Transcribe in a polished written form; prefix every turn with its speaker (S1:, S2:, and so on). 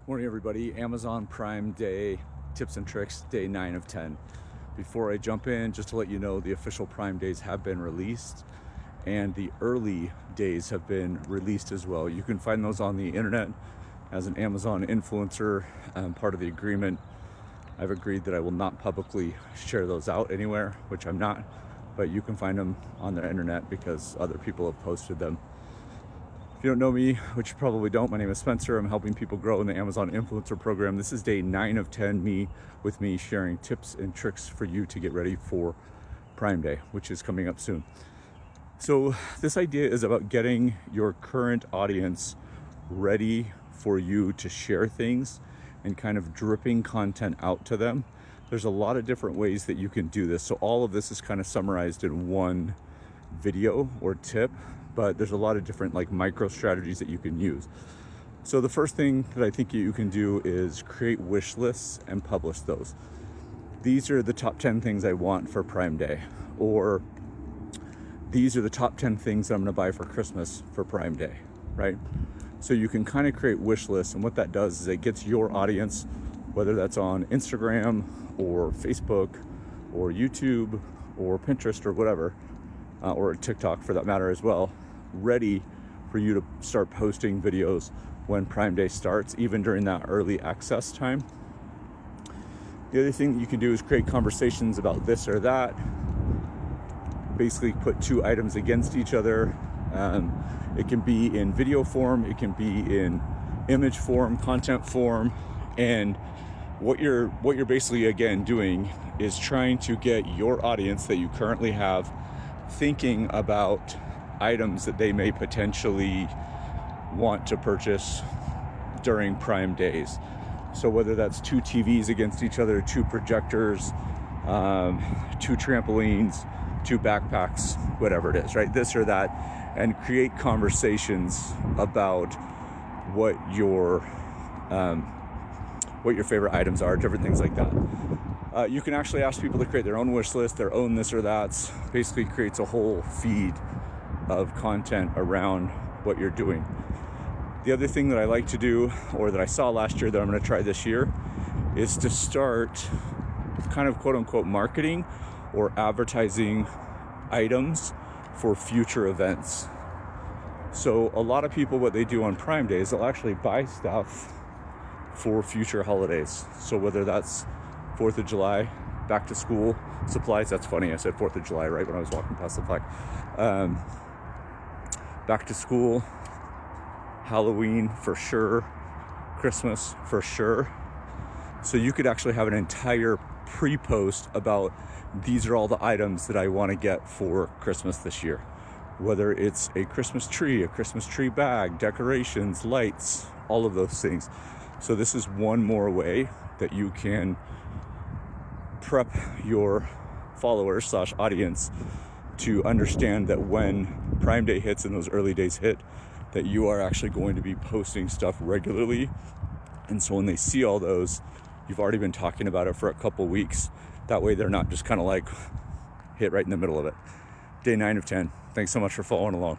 S1: Morning everybody, Amazon Prime Day tips and tricks, day 9 of 10. Before I jump in, just to let you know, the official Prime days have been released and the early days have been released as well. You can find those on the internet. As an Amazon influencer, part of the agreement, I've agreed that I will not publicly share those out anywhere, which I'm not, but you can find them on the internet because other people have posted them. If you don't know me, which you probably don't, my name is Spencer. I'm helping people grow in the Amazon Influencer Program. This is day 9 of 10, with me sharing tips and tricks for you to get ready for Prime Day, which is coming up soon. So this idea is about getting your current audience ready for you to share things and kind of dripping content out to them. There's a lot of different ways that you can do this. So all of this is kind of summarized in one video or tip, but there's a lot of different micro strategies that you can use. So the first thing that I think you can do is create wish lists and publish those. These are the top 10 things I want for Prime Day, or these are the top 10 things that I'm gonna buy for Christmas for Prime Day, right? So you can kind of create wish lists, and what that does is it gets your audience, whether that's on Instagram or Facebook or YouTube or Pinterest or whatever, or TikTok for that matter as well, ready for you to start posting videos when Prime Day starts, even during that early access time. The other thing that you can do is create conversations about this or that. Basically put two items against each other. It can be in video form, it can be in image form, content form, and what you're basically again doing is trying to get your audience that you currently have thinking about items that they may potentially want to purchase during Prime days. So whether that's two TVs against each other, two projectors, two trampolines, two backpacks, whatever it is, right? This or that, and create conversations about what your favorite items are, different things like that. You can actually ask people to create their own wish list, their own this or that. Basically creates a whole feed of content around what you're doing. The other thing that I like to do, or that I saw last year that I'm going to try this year, is to start kind of quote unquote marketing or advertising items for future events. So a lot of people, what they do on Prime Day is they'll actually buy stuff for future holidays. So whether that's 4th of July, back to school supplies. That's funny, I said 4th of July right when I was walking past the flag. Back to school, Halloween for sure, Christmas for sure. So you could actually have an entire pre-post about these are all the items that I want to get for Christmas this year. Whether it's a Christmas tree bag, decorations, lights, all of those things. So this is one more way that you can prep your followers / audience to understand that when Prime Day hits and those early days hit, that you are actually going to be posting stuff regularly. And so when they see all those, you've already been talking about it for a couple weeks. That way they're not just kind of hit right in the middle of it. Day 9 of 10. Thanks so much for following along.